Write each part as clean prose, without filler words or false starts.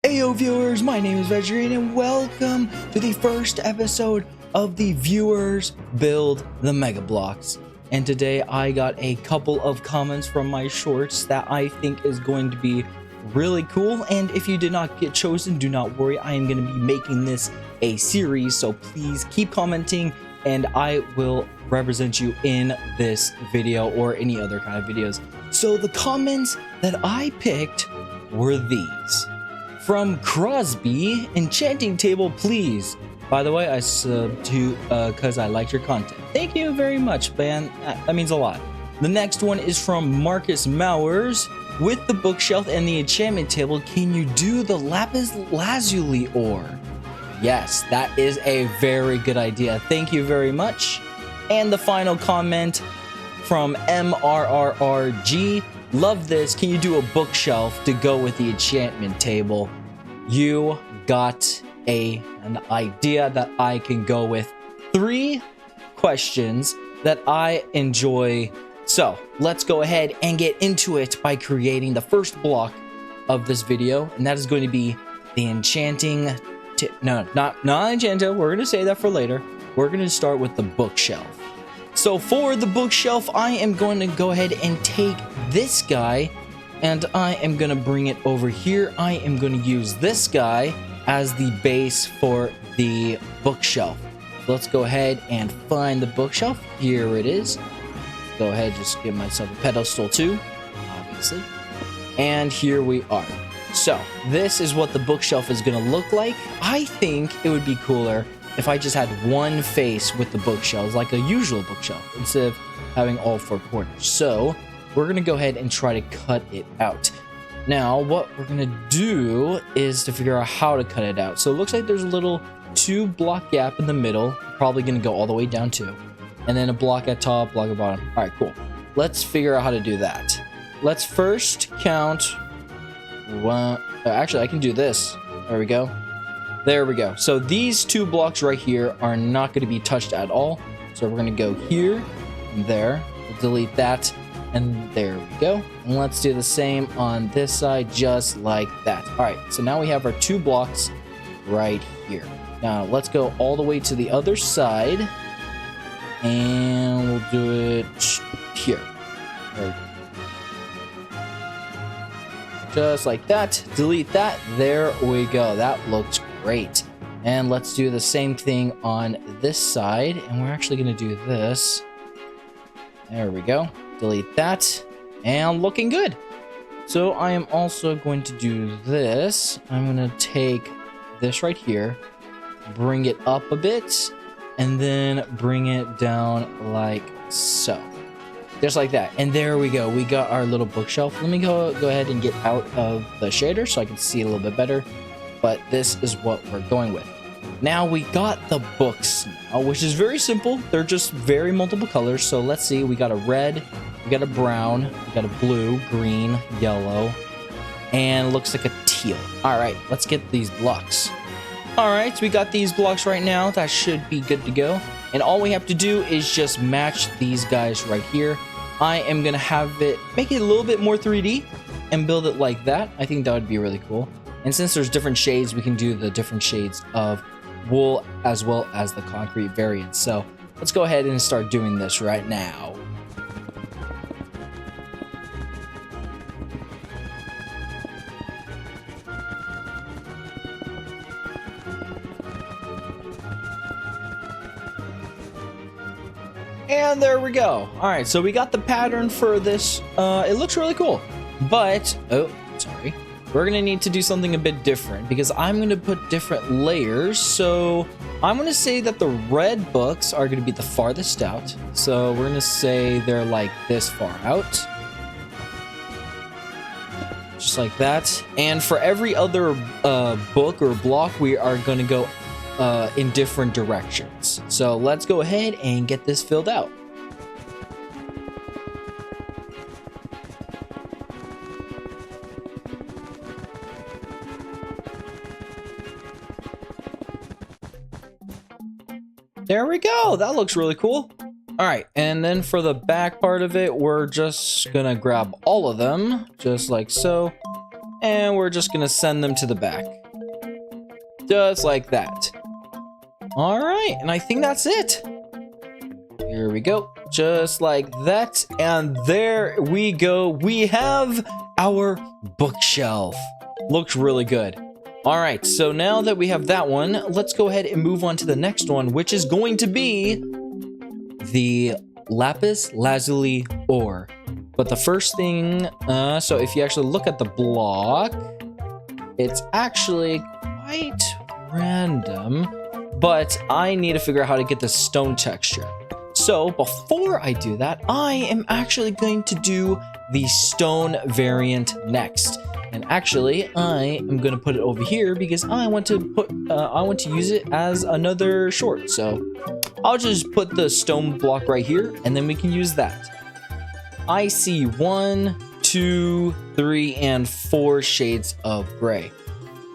Heyo viewers, my name is Vegetarian and welcome to the first episode of the Viewers Build the Mega Blocks. And today I got a couple of comments from my shorts that I think is going to be really cool. And if you did not get chosen, do not worry, I am going to be making this a series. So please keep commenting and I will represent you in this video or any other kind of videos. So the comments that I picked were these. From Crosby, Enchanting Table, please. By the way, I subbed to because I liked your content. Thank you very much, man. That means a lot. The next one is from MarcusMowers. With the bookshelf and the enchantment table, can you do the Lapis Lazuli Ore? Yes, that is a very good idea. Thank you very much. And the final comment from m.R.R.R.g. Love this. Can you do a bookshelf to go with the enchantment table? You got an idea that I can go with. 3 questions that I enjoy. So let's go ahead and get into it by creating the first block of this video. And that is going to be the enchanting... No, not enchanted. We're going to say that for later. We're going to start with the bookshelf. So for the bookshelf, I am going to go ahead and take this guy and I am going to bring it over here. I am going to use this guy as the base for the bookshelf. Let's go ahead and find the bookshelf. Here it is. Go ahead, just give myself a pedestal too, obviously. And here we are. So this is what the bookshelf is going to look like. I think it would be cooler if I just had one face with the bookshelves, like a usual bookshelf, instead of having all 4 corners. So we're going to go ahead and try to cut it out. Now, what we're going to do is to figure out how to cut it out. So it looks like there's a little 2 block gap in the middle, probably going to go all the way down 2. And then a block at top, block at bottom. All right, cool. Let's figure out how to do that. Let's first count 1. Actually, I can do this. There we go. There we go. So these 2 blocks right here are not going to be touched at all. So we're going to go here and there. We'll delete that. And there we go. And let's do the same on this side, just like that. All right. So now we have our 2 blocks right here. Now let's go all the way to the other side. And we'll do it here. There we go. Just like that. Delete that. There we go. That looks great. And let's do the same thing on this side. And we're actually going to do this. There we go. Delete that. And looking good. So I am also going to do this. I'm going to take this right here. Bring it up a bit. And then bring it down like so. Just like that. And there we go. We got our little bookshelf. Let me go ahead and get out of the shader so I can see a little bit better. But this is what we're going with. Now we got the books now, which is very simple. They're just very multiple colors. So let's see. We got a red, we got a brown, we got a blue, green, yellow, and looks like a teal. All right, let's get these blocks. All right, so we got these blocks right now. That should be good to go. And all we have to do is just match these guys right here. I am going to have it, make it a little bit more 3D and build it like that. I think that would be really cool. And since there's different shades, we can do the different shades of wool as well as the concrete variants. So let's go ahead and start doing this right now. And there we go. All right, so we got the pattern for this. It looks really cool, but oh, sorry. We're gonna need to do something a bit different because I'm gonna put different layers. So I'm gonna say that the red books are gonna be the farthest out. So we're gonna say they're like this far out. Just like that. And for every other book or block, we are gonna go in different directions. So let's go ahead and get this filled out. There we go. That looks really cool. All right, and then for the back part of it, we're just gonna grab all of them, just like so. And we're just gonna send them to the back. Just like that. All right, and I think that's it. Here we go, just like that. And there we go. We have our bookshelf. Looks really good. All right, so now that we have that one, let's go ahead and move on to the next one, which is going to be the Lapis Lazuli Ore. But the first thing, so if you actually look at the block, it's actually quite random, but I need to figure out how to get the stone texture. So before I do that, I am actually going to do the stone variant next. And actually, I am going to put it over here because I want to use it as another short. So I'll just put the stone block right here, and then we can use that. I see 1, 2, 3, and 4 shades of gray.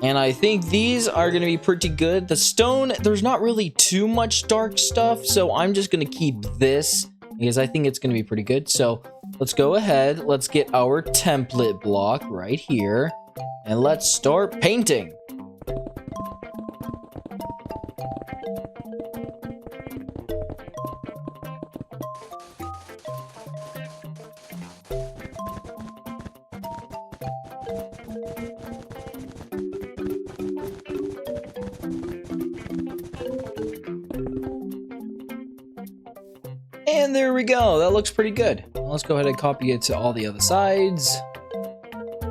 And I think these are going to be pretty good. The stone, there's not really too much dark stuff, so I'm just going to keep this because I think it's going to be pretty good. So let's go ahead. Let's get our template block right here, and let's start painting. And there we go. That looks pretty good. Let's go ahead and copy it to all the other sides.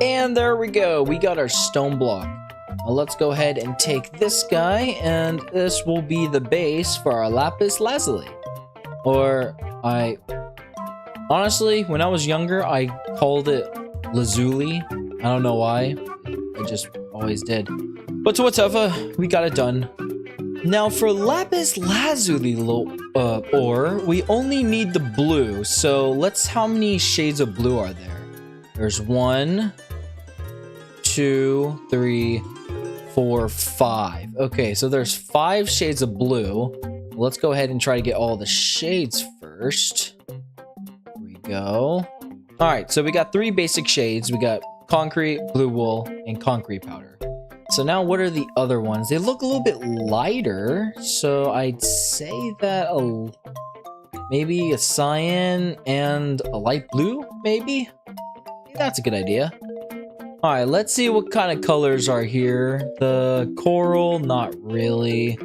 And there we go. We got our stone block. Now let's go ahead and take this guy, and this will be the base for our Lapis Lazuli. Honestly, when I was younger, I called it Lazuli. I don't know why. I just always did. But whatever, we got it done. Now for Lapis Lazuli Ore, we only need the blue. So how many shades of blue are there? There's 1, 2, 3, 4, 5. Okay, so there's 5 shades of blue. Let's go ahead and try to get all the shades first. Here we go. All right, so we got 3 basic shades. We got concrete, blue wool, and concrete powder. So now what are the other ones? They look a little bit lighter, so I'd say that maybe a cyan and a light blue, maybe? That's a good idea. All right, let's see what kind of colors are here. The coral, not really.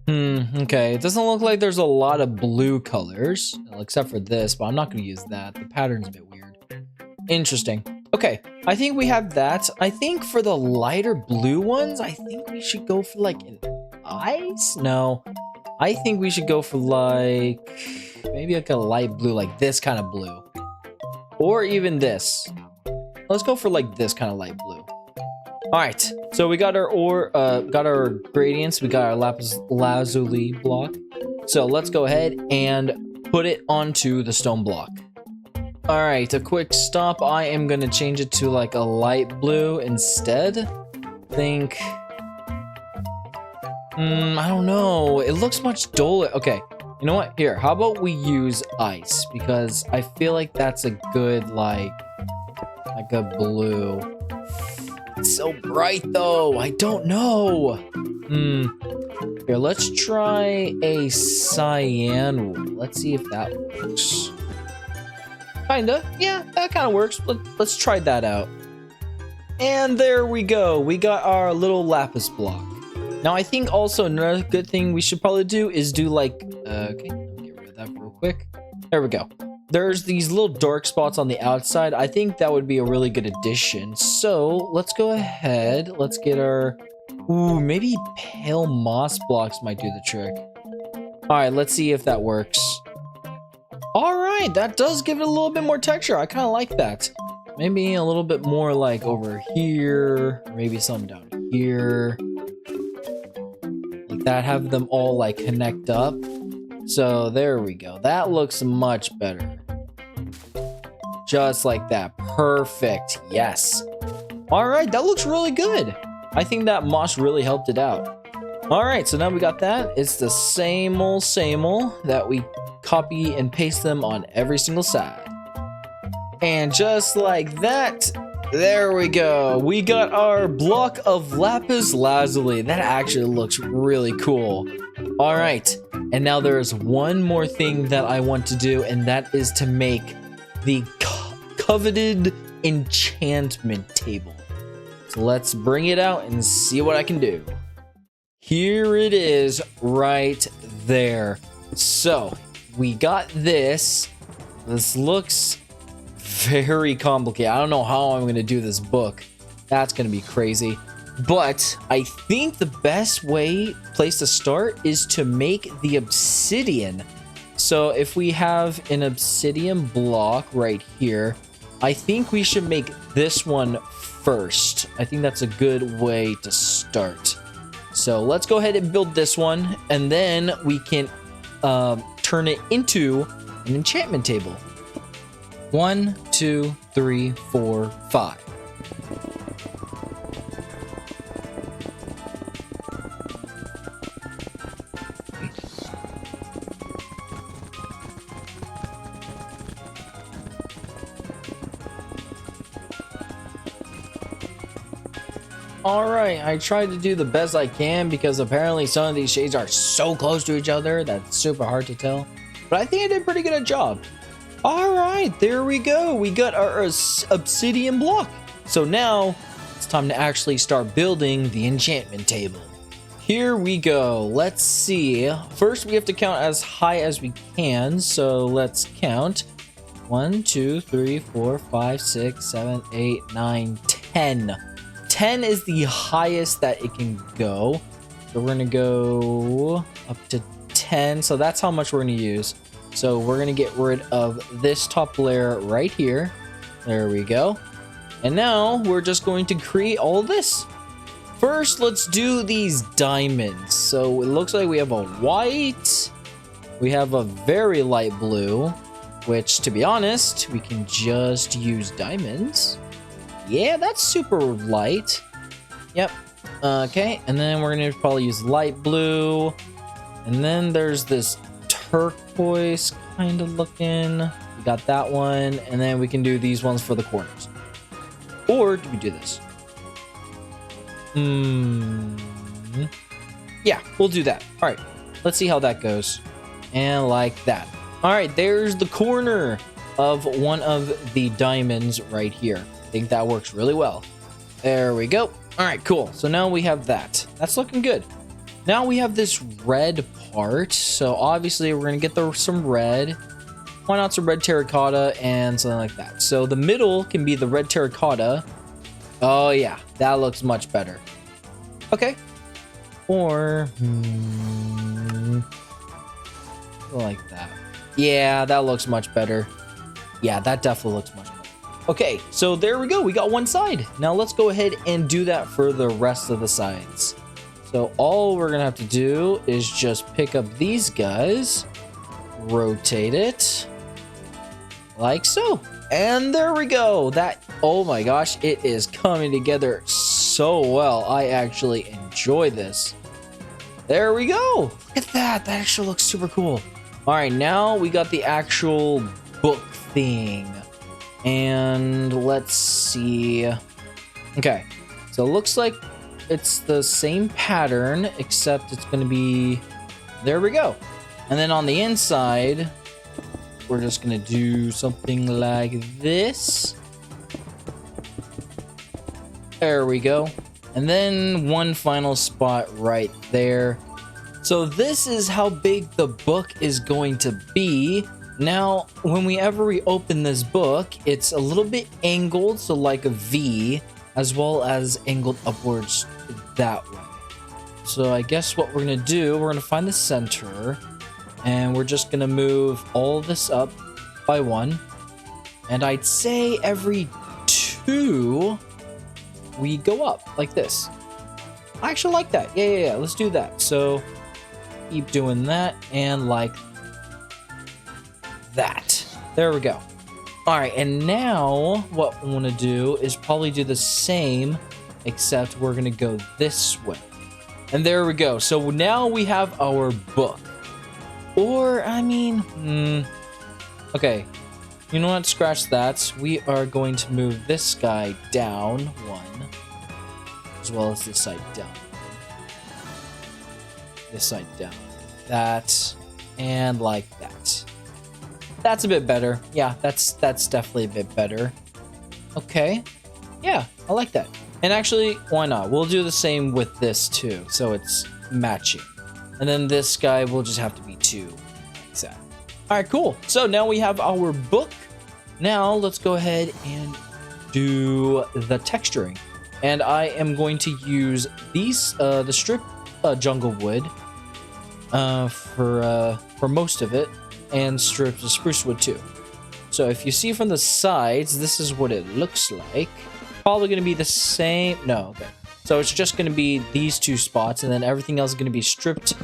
Okay, it doesn't look like there's a lot of blue colors, except for this, but I'm not going to use that. The pattern's a bit weird. Interesting. Okay, I think we have that. I think for the lighter blue ones, I think we should go for like an ice? No, I think we should go for like maybe like a light blue, like this kind of blue. Or even this. Let's go for like this kind of light blue. All right, so we got our gradients, we got our Lapis Lazuli block. So let's go ahead and put it onto the stone block. All right, a quick stop. I am gonna change it to like a light blue instead. I don't know. It looks much duller. Okay, you know what? Here, how about we use ice, because I feel like that's a good like a blue. It's so bright though. I don't know. Here, let's try a cyan one. Let's see if that works. Kinda. Yeah, that kind of works. Let's try that out. And there we go. We got our little lapis block. Now, I think also another good thing we should probably do is do like... okay, let me get rid of that real quick. There we go. There's these little dark spots on the outside. I think that would be a really good addition. So, let's go ahead. Let's get our... Ooh, maybe pale moss blocks might do the trick. Alright, let's see if that works. Alright, that does give it a little bit more texture. I kind of like that. Maybe a little bit more like over here. Or maybe some down here. Like that, have them all like connect up. So there we go. That looks much better. Just like that. Perfect. Yes. Alright, that looks really good. I think that moss really helped it out. Alright, so now we got that. It's the same old that we copy and paste them on every single side. And just like that, There we go. We got our block of Lapis Lazuli. That actually looks really cool. All right. And now there's one more thing that I want to do, and that is to make the coveted enchantment table. So let's bring it out and see what I can do. Here it is right there. So we got this. This looks very complicated. I don't know how I'm going to do this book. That's going to be crazy. But I think the best place to start is to make the obsidian. So if we have an obsidian block right here, I think we should make this one first. I think that's a good way to start. So let's go ahead and build this one, and then we can turn it into an enchantment table. 1, 2, 3, 4, 5. All right, I tried to do the best I can because apparently some of these shades are so close to each other that's super hard to tell. But I think I did pretty good a job. All right, there we go. We got our obsidian block. So now it's time to actually start building the enchantment table. Here we go. Let's see. First, we have to count as high as we can. So let's count. 1, 2, 3, 4, 5, 6, 7, 8, 9, 10. 10 is the highest that it can go. So we're going to go up to 10. So that's how much we're going to use. So we're going to get rid of this top layer right here. There we go. And now we're just going to create all of this. First, let's do these diamonds. So it looks like we have a white. We have a very light blue, which to be honest, we can just use diamonds. Yeah, that's super light. Yep. Okay, and then we're going to probably use light blue. And then there's this turquoise kind of looking. We got that one. And then we can do these ones for the corners. Or do we do this? Yeah, we'll do that. All right, let's see how that goes. And like that. All right, there's the corner of one of the diamonds right here. I think that works really well. There we go. All right, cool. So now we have that. That's looking good. Now we have this red part. So obviously we're going to get some red. Why not some red terracotta and something like that? So the middle can be the red terracotta. Oh yeah, that looks much better. Okay. Or like that. Yeah, that looks much better. Yeah, that definitely looks much better. Okay, so there we go. We got one side. Now let's go ahead and do that for the rest of the sides. So all we're gonna have to do is just pick up these guys, rotate it like so. And there we go. That, oh my gosh, it is coming together so well. I actually enjoy this. There we go. Look at that. That actually looks super cool. All right, now we got the actual book thing. And let's see. Okay, so it looks like it's the same pattern, except it's going to be, there we go. And then on the inside, we're just going to do something like this. There we go. And then one final spot right there. So this is how big the book is going to be. Now, whenever we open this book, it's a little bit angled, so like a V, as well as angled upwards that way. So I guess what we're going to do, we're going to find the center, and we're just going to move all this up by one. And I'd say every 2, we go up like this. I actually like that. Yeah. Let's do that. So keep doing that, and like that. There we go. All right, and now what we want to do is probably do the same, except we're going to go this way. And there we go. So now we have our book. Or, I mean, okay. You know what? Scratch that. We are going to move this guy down 1, as well as this side down. This side down. That, and like that. That's a bit better. Yeah, that's definitely a bit better. Okay. Yeah, I like that. And actually, why not? We'll do the same with this too, so it's matching. And then this guy will just have to be 2. Like that. All right, cool. So now we have our book. Now let's go ahead and do the texturing. And I am going to use these, the strip jungle wood for most of it, and strips of spruce wood too. So if you see from the sides, this is what it looks like. Probably going to be the same. No, okay. So it's just going to be these 2 spots, and then everything else is going to be stripped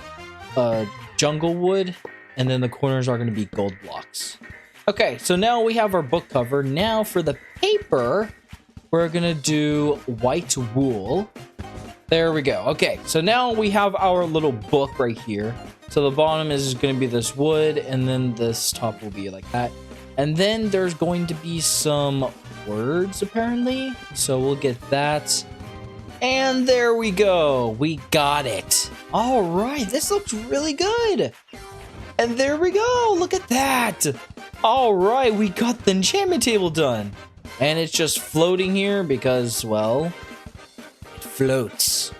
jungle wood, and then the corners are going to be gold blocks. Okay, so now we have our book cover. Now for the paper, we're going to do white wool. There we go. Okay, so now we have our little book right here. So the bottom is going to be this wood, and then this top will be like that. And then there's going to be some words, apparently. So we'll get that. And there we go. We got it. All right, this looks really good. And there we go. Look at that. All right, we got the enchantment table done. And it's just floating here because, well, it floats.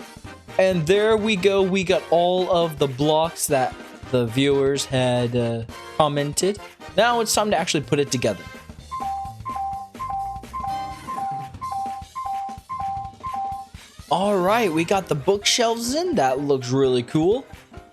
And there we go. We got all of the blocks that the viewers had commented. Now it's time to actually put it together. All right, we got the bookshelves in. That looks really cool.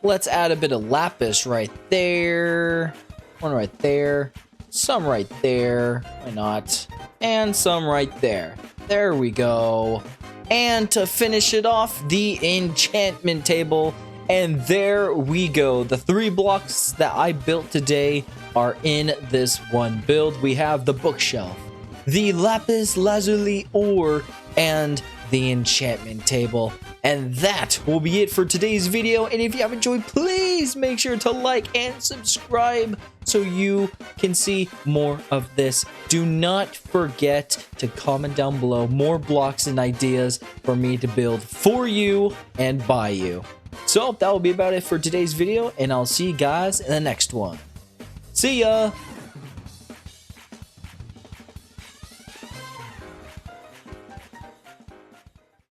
Let's add a bit of lapis right there. One right there. Some right there. Why not? And some right there. There we go. And to finish it off, the enchantment table. And there we go. The 3 blocks that I built today are in this one build. We have the bookshelf, the Lapis Lazuli Ore, and the enchantment table. And that will be it for today's video. And if you have enjoyed, please make sure to like and subscribe so you can see more of this. Do not forget to comment down below more blocks and ideas for me to build for you and by you. So that will be about it for today's video, and I'll see you guys in the next one. See ya!